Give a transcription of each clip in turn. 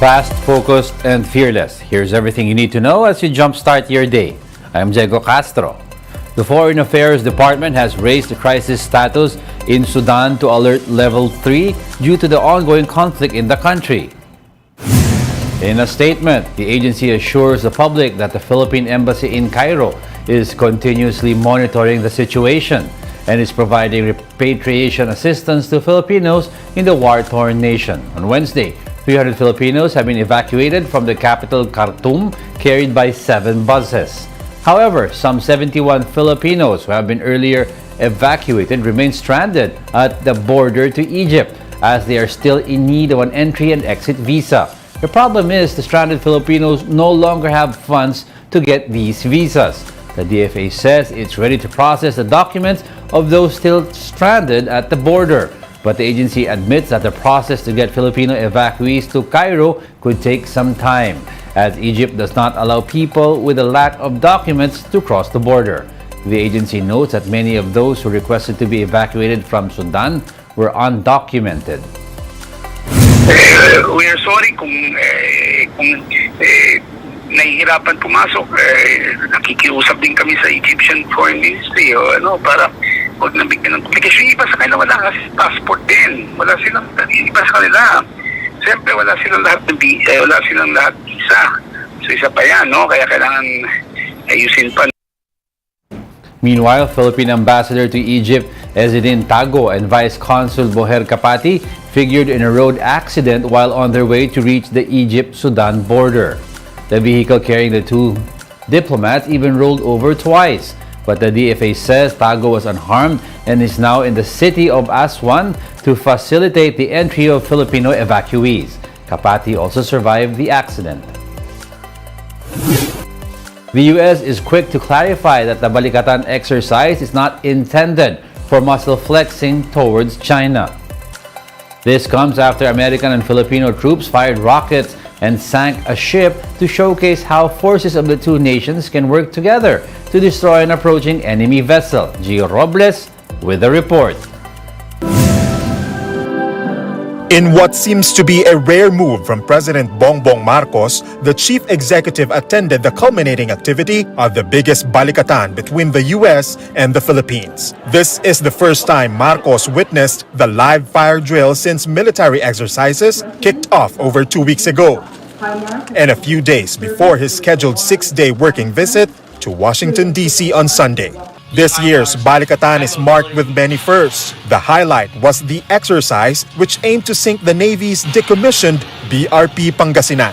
Fast, focused, and fearless. Here's everything you need to know as you jumpstart your day. I'm Diego Castro. The Foreign Affairs Department has raised the crisis status in Sudan to alert level 3 due to the ongoing conflict in the country. In a statement, the agency assures the public that the Philippine Embassy in Cairo is continuously monitoring the situation and is providing repatriation assistance to Filipinos in the war-torn nation. On Wednesday, 300 Filipinos have been evacuated from the capital Khartoum, carried by 7 buses. However, some 71 Filipinos who have been earlier evacuated remain stranded at the border to Egypt as they are still in need of an entry and exit visa. The problem is the stranded Filipinos no longer have funds to get these visas. The DFA says it's ready to process the documents of those still stranded at the border. But the agency admits that the process to get Filipino evacuees to Cairo could take some time, as Egypt does not allow people with a lack of documents to cross the border. The agency notes that many of those who requested to be evacuated from Sudan were undocumented. We are sorry kung nahihirapan pumasok. Nakikiusap din kami sa Egyptian Foreign Ministry para huwag nabigyan ng complication. Iba sa kanila wala kasi passport din. Wala silang iba sa kanila. Siyempre wala silang lahat ng visa. So isa pa yan, no? Kaya kailangan ayusin pa. Meanwhile, Philippine Ambassador to Egypt, Ezedin Tago, and Vice Consul Boher Kapati figured in a road accident while on their way to reach the Egypt-Sudan border. The vehicle carrying the 2 diplomats even rolled over twice. But the DFA says Tago was unharmed and is now in the city of Aswan to facilitate the entry of Filipino evacuees. Kapati also survived the accident. The U.S. is quick to clarify that the Balikatan exercise is not intended for muscle flexing towards China. This comes after American and Filipino troops fired rockets and sank a ship to showcase how forces of the two nations can work together to destroy an approaching enemy vessel. Gio Robles with the report. In what seems to be a rare move from President Bongbong Marcos, the chief executive attended the culminating activity of the biggest balikatan between the U.S. and the Philippines. This is the first time Marcos witnessed the live fire drill since military exercises kicked off over 2 weeks ago, and a few days before his scheduled 6-day working visit to Washington, D.C. on Sunday. This year's Balikatan is marked with many firsts. The highlight was the exercise which aimed to sink the Navy's decommissioned BRP Pangasinan.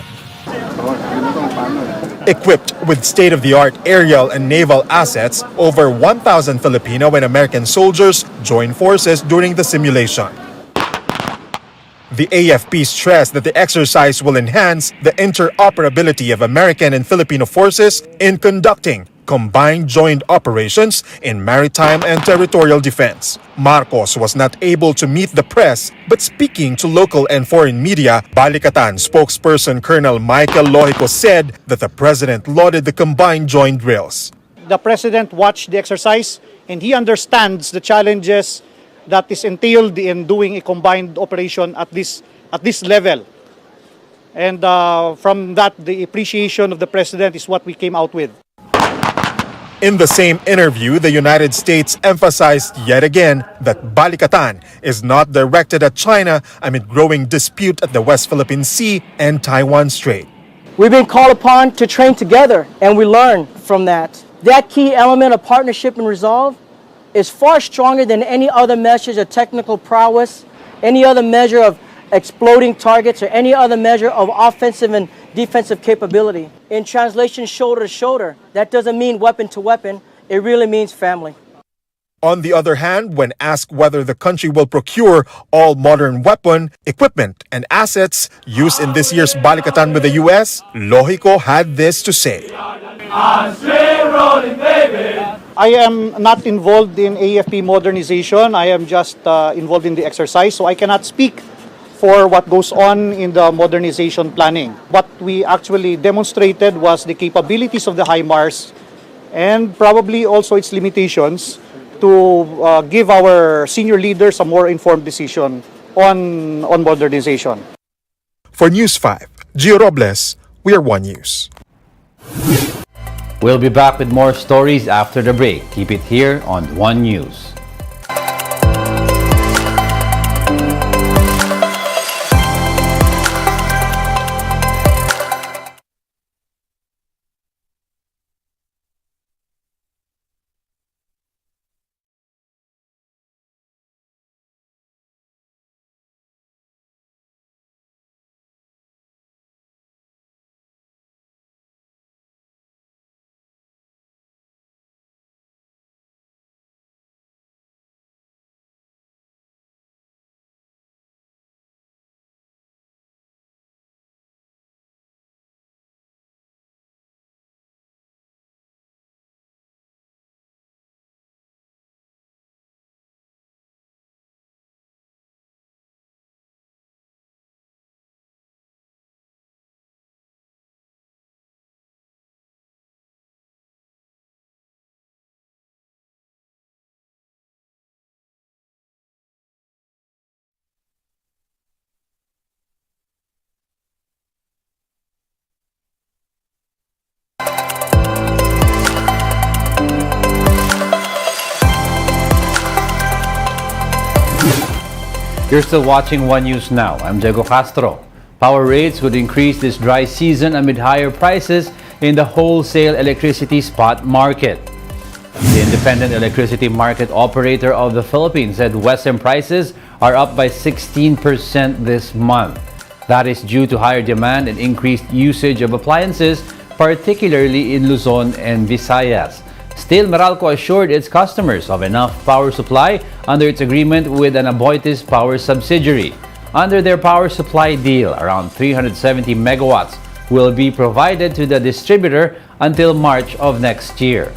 Equipped with state-of-the-art aerial and naval assets, over 1,000 Filipino and American soldiers joined forces during the simulation. The AFP stressed that the exercise will enhance the interoperability of American and Filipino forces in conducting combined joint operations in maritime and territorial defense. Marcos was not able to meet the press, but speaking to local and foreign media, Balikatan spokesperson Colonel Michael Lohico said that the president lauded the combined joint drills. The president watched the exercise and he understands the challenges that is entailed in doing a combined operation at this level. And from that, the appreciation of the president is what we came out with. In the same interview, the United States emphasized yet again that Balikatan is not directed at China amid growing dispute at the West Philippine Sea and Taiwan Strait. We've been called upon to train together, and we learn from that. That key element of partnership and resolve is far stronger than any other measure of technical prowess, any other measure of exploding targets, or any other measure of offensive and defensive capability. In translation, shoulder to shoulder, that doesn't mean weapon to weapon, it really means family. On the other hand, when asked whether the country will procure all modern weapon, equipment, and assets used in this year's Balikatan with the U.S., Lohico had this to say. I am not involved in AFP modernization. I am just involved in the exercise, so I cannot speak for what goes on in the modernization planning. What we actually demonstrated was the capabilities of the HIMARS and probably also its limitations to give our senior leaders a more informed decision on modernization. For News 5, Gio Robles, We Are One News. We'll be back with more stories after the break. Keep it here on One News. You're still watching One News Now. I'm Diego Castro. Power rates would increase this dry season amid higher prices in the wholesale electricity spot market. The Independent Electricity Market Operator of the Philippines said Western prices are up by 16% this month. That is due to higher demand and increased usage of appliances, particularly in Luzon and Visayas. Still, Meralco assured its customers of enough power supply under its agreement with an Aboitiz power subsidiary. Under their power supply deal, around 370 megawatts will be provided to the distributor until March of next year.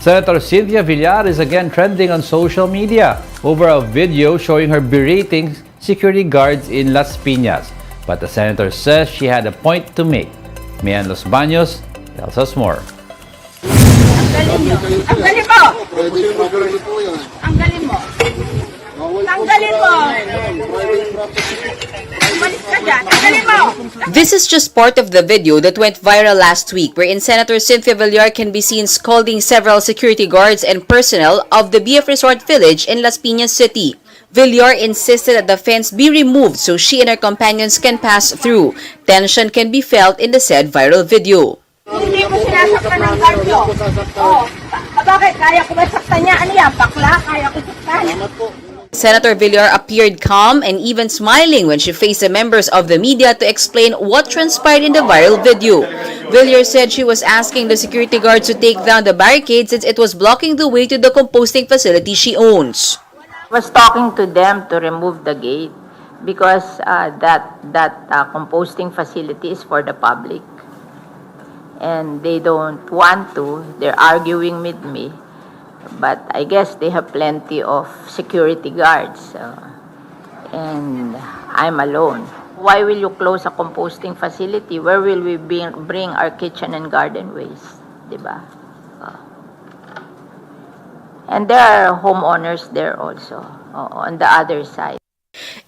Senator Cynthia Villar is again trending on social media over a video showing her berating security guards in Las Piñas. But the senator says she had a point to make. Mian Los Baños tells us more. Ang galing nyo. Ang galing mo! Ang galing mo! Tanggalin mo! Umalis ka dyan! Tanggalin mo! This is just part of the video that went viral last week, wherein Senator Cynthia Villar can be seen scolding several security guards and personnel of the BF Resort Village in Las Piñas City. Villar insisted that the fence be removed so she and her companions can pass through. Tension can be felt in the said viral video. Hindi mo sinasaktan ng guard nyo. Oh, bakit? Kaya ko ba saktan niya? Ano yan? Bakla? Kaya ko saktan. Senator Villar appeared calm and even smiling when she faced the members of the media to explain what transpired in the viral video. Villar said she was asking the security guards to take down the barricade since it was blocking the way to the composting facility she owns. I was talking to them to remove the gate because that composting facility is for the public. And they don't want to. They're arguing with me. But I guess they have plenty of security guards. And I'm alone. Why will you close a composting facility? Where will we bring our kitchen and garden waste? Diba? And there are homeowners there also, on the other side.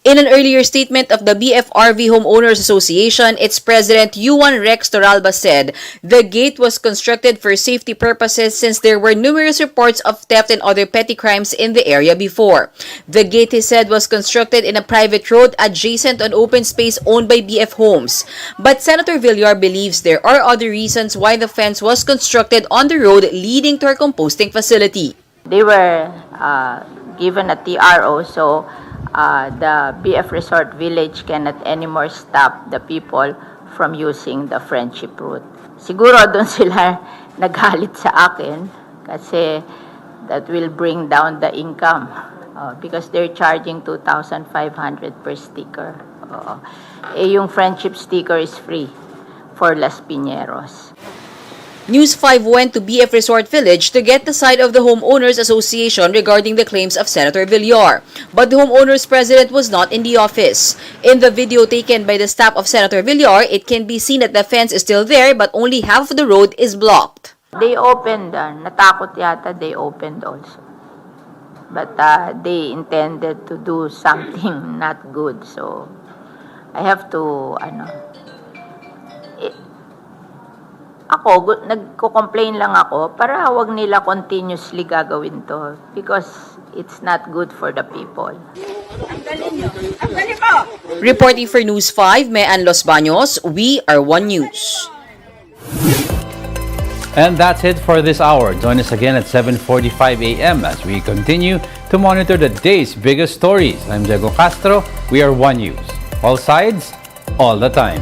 In an earlier statement of the BFRV Homeowners Association, its president Yuan Rex Toralba said the gate was constructed for safety purposes since there were numerous reports of theft and other petty crimes in the area before. The gate, he said, was constructed in a private road adjacent to an open space owned by BF Homes. But Senator Villar believes there are other reasons why the fence was constructed on the road leading to her composting facility. They were given a TRO, so the BF Resort Village cannot anymore stop the people from using the Friendship Route. Siguro doon sila nagalit sa akin kasi that will bring down the income because they're charging 2,500 per sticker. Yung Friendship sticker is free for Las Piñeros. News 5 went to BF Resort Village to get the side of the Homeowners Association regarding the claims of Senator Villar. But the homeowners president was not in the office. In the video taken by the staff of Senator Villar, it can be seen that the fence is still there but only half of the road is blocked. They opened, natakot yata they opened also. But they intended to do something not good, so I have to, ako, nagko-complain lang ako para wag nila continuously gagawin to because it's not good for the people. Tanggalin nyo. Tanggalin mo. Reporting for News 5, Mean Los Baños, we are One News. And that's it for this hour. Join us again at 7:45 a.m. as we continue to monitor the day's biggest stories. I'm Diego Castro. We are One News. All sides, all the time.